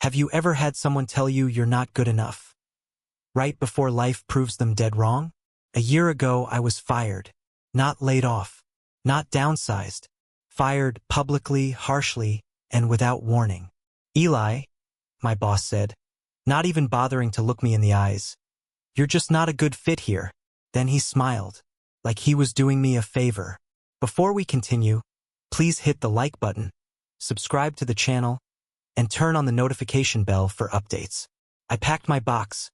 Have you ever had someone tell you you're not good enough, right before life proves them dead wrong? A year ago, I was fired. Not laid off. Not downsized. Fired publicly, harshly, and without warning. Eli, my boss said, not even bothering to look me in the eyes. You're just not a good fit here. Then he smiled, like he was doing me a favor. Before we continue, please hit the like button, subscribe to the channel, and turn on the notification bell for updates. I packed my box,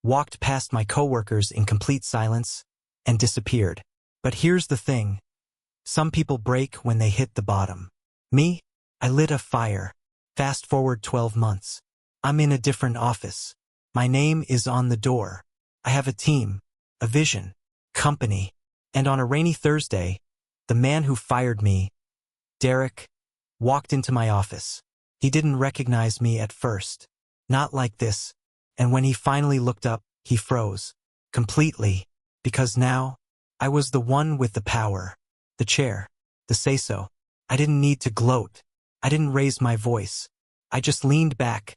walked past my coworkers in complete silence, and disappeared. But here's the thing. Some people break when they hit the bottom. Me? I lit a fire. Fast forward 12 months. I'm in a different office. My name is on the door. I have a team, a vision, company, and on a rainy Thursday, the man who fired me, Derek, walked into my office. He didn't recognize me at first. Not like this. And when he finally looked up, he froze. Completely. Because now, I was the one with the power. The chair. The say-so. I didn't need to gloat. I didn't raise my voice. I just leaned back,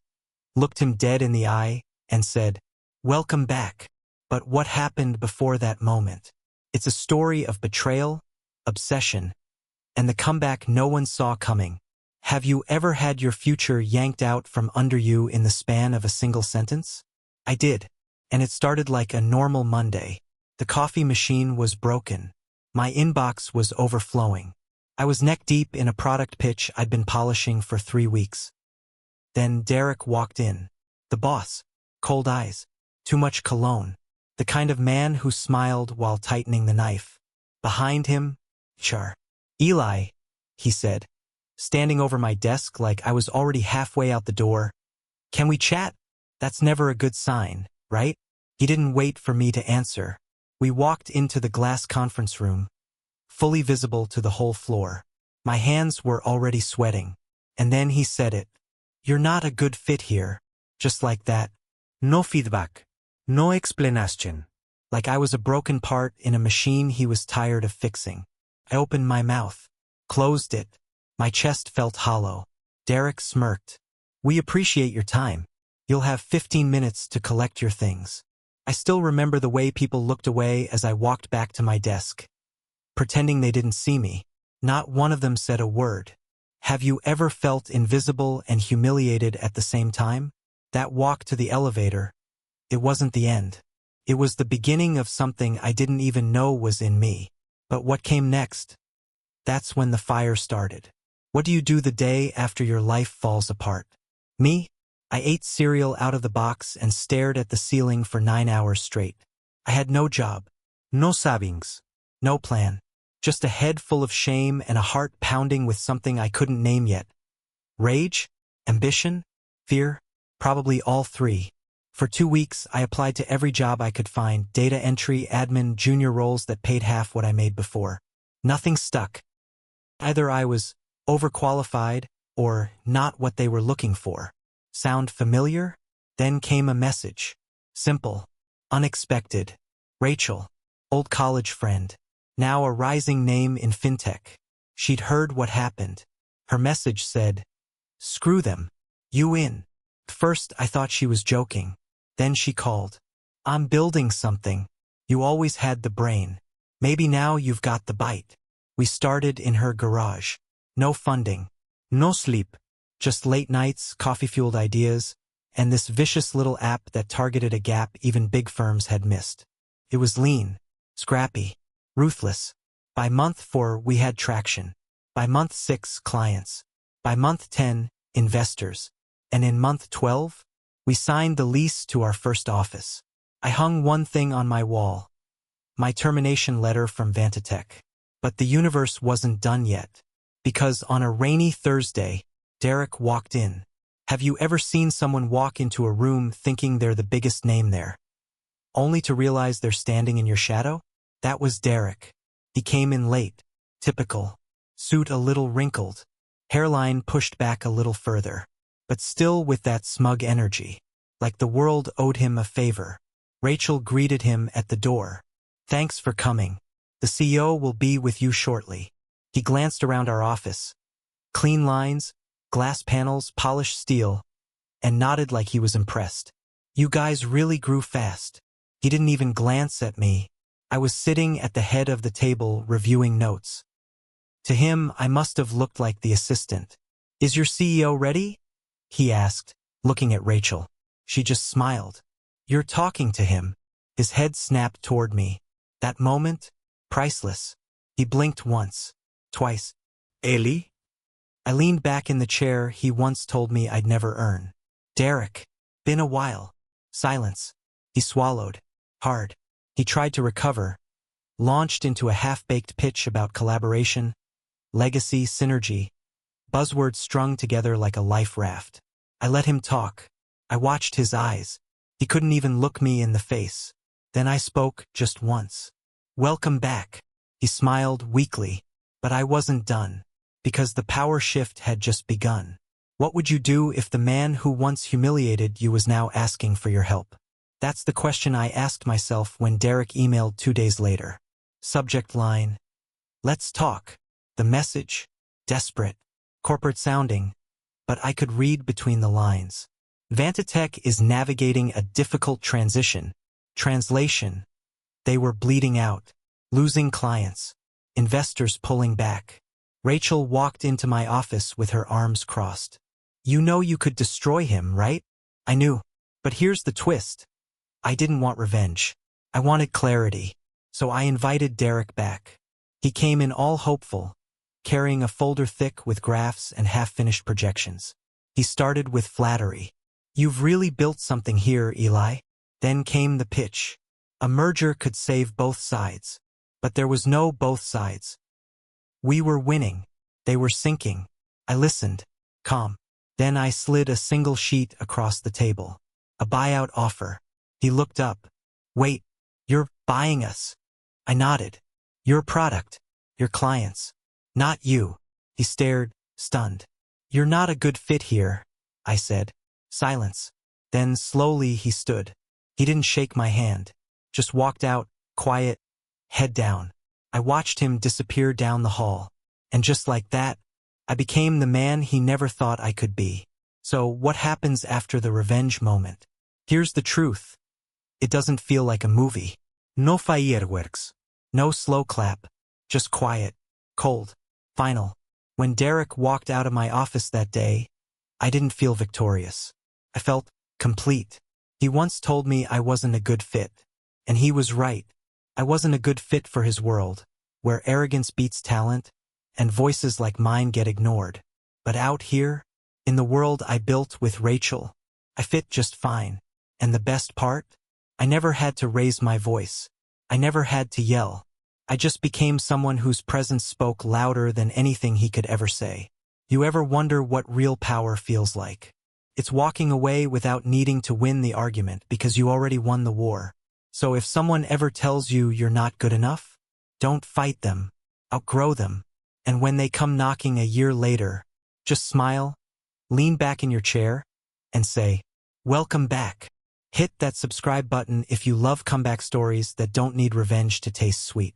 looked him dead in the eye, and said, "Welcome back." But what happened before that moment? It's a story of betrayal, obsession, and the comeback no one saw coming. Have you ever had your future yanked out from under you in the span of a single sentence? I did, and it started like a normal Monday. The coffee machine was broken. My inbox was overflowing. I was neck-deep in a product pitch I'd been polishing for 3 weeks. Then Derek walked in. The boss. Cold eyes. Too much cologne. The kind of man who smiled while tightening the knife. Behind him, Char. "Eli," he said, standing over my desk like I was already halfway out the door. "Can we chat?" That's never a good sign, right? He didn't wait for me to answer. We walked into the glass conference room, fully visible to the whole floor. My hands were already sweating. And then he said it. "You're not a good fit here." Just like that. No feedback. No explanation. Like I was a broken part in a machine he was tired of fixing. I opened my mouth. Closed it. My chest felt hollow. Derek smirked. "We appreciate your time. You'll have 15 minutes to collect your things." I still remember the way people looked away as I walked back to my desk, pretending they didn't see me. Not one of them said a word. Have you ever felt invisible and humiliated at the same time? That walk to the elevator, it wasn't the end. It was the beginning of something I didn't even know was in me. But what came next? That's when the fire started. What do you do the day after your life falls apart? Me? I ate cereal out of the box and stared at the ceiling for 9 hours straight. I had no job. No savings. No plan. Just a head full of shame and a heart pounding with something I couldn't name yet. Rage? Ambition? Fear? Probably all three. For 2 weeks, I applied to every job I could find, data entry, admin, junior roles that paid half what I made before. Nothing stuck. Either I was overqualified or not what they were looking for. Sound familiar? Then came a message. Simple. Unexpected. Rachel. Old college friend. Now a rising name in fintech. She'd heard what happened. Her message said, "Screw them. You in." First, I thought she was joking. Then she called. "I'm building something. You always had the brain. Maybe now you've got the bite." We started in her garage. No funding. No sleep. Just late nights, coffee-fueled ideas, and this vicious little app that targeted a gap even big firms had missed. It was lean, scrappy, ruthless. By month 4, we had traction. By month 6, clients. By month 10, investors. And in month 12, we signed the lease to our first office. I hung one thing on my wall. My termination letter from Vantatech. But the universe wasn't done yet. Because on a rainy Thursday, Derek walked in. Have you ever seen someone walk into a room thinking they're the biggest name there, only to realize they're standing in your shadow? That was Derek. He came in late. Typical. Suit a little wrinkled. Hairline pushed back a little further. But still with that smug energy. Like the world owed him a favor. Rachel greeted him at the door. "Thanks for coming. The CEO will be with you shortly." He glanced around our office. Clean lines, glass panels, polished steel. and nodded like he was impressed. You guys really grew fast. He didn't even glance at me. I was sitting at the head of the table reviewing notes. To him, I must have looked like the assistant. Is your CEO ready? He asked, looking at Rachel. She just smiled. You're talking to him. His head snapped toward me. That moment, priceless. He blinked once, twice. Ellie? I leaned back in the chair he once told me I'd never earn. Derek. Been a while. Silence. He swallowed. Hard. He tried to recover. Launched into a half-baked pitch about collaboration, legacy, synergy. Buzzwords strung together like a life raft. I let him talk. I watched his eyes. He couldn't even look me in the face. Then I spoke just once. Welcome back. He smiled weakly. But I wasn't done. Because the power shift had just begun. What would you do if the man who once humiliated you was now asking for your help? That's the question I asked myself when Derek emailed 2 days later. Subject line. Let's talk. The message. Desperate. Corporate sounding. But I could read between the lines. Vantatech is navigating a difficult transition. Translation. They were bleeding out. Losing clients. Investors pulling back. Rachel walked into my office with her arms crossed. You know you could destroy him, right? I knew. But here's the twist. I didn't want revenge. I wanted clarity. So I invited Derek back. He came in all hopeful, carrying a folder thick with graphs and half-finished projections. He started with flattery. You've really built something here, Eli. Then came the pitch. A merger could save both sides. But there was no both sides. We were winning. They were sinking. I listened, calm. Then I slid a single sheet across the table. A buyout offer. He looked up. Wait, you're buying us? I nodded. Your product. Your clients. Not you. He stared, stunned. You're not a good fit here, I said. Silence. Then slowly he stood. He didn't shake my hand. Just walked out, quiet, head down. I watched him disappear down the hall. And just like that, I became the man he never thought I could be. So what happens after the revenge moment? Here's the truth. It doesn't feel like a movie. No fireworks. No slow clap. Just quiet, cold, final. When Derek walked out of my office that day, I didn't feel victorious. I felt complete. He once told me I wasn't a good fit. And he was right. I wasn't a good fit for his world, where arrogance beats talent, and voices like mine get ignored. But out here, in the world I built with Rachel, I fit just fine. And the best part? I never had to raise my voice. I never had to yell. I just became someone whose presence spoke louder than anything he could ever say. You ever wonder what real power feels like? It's walking away without needing to win the argument because you already won the war. So if someone ever tells you you're not good enough, don't fight them. Outgrow them. And when they come knocking a year later, just smile, lean back in your chair, and say, welcome back. Hit that subscribe button if you love comeback stories that don't need revenge to taste sweet.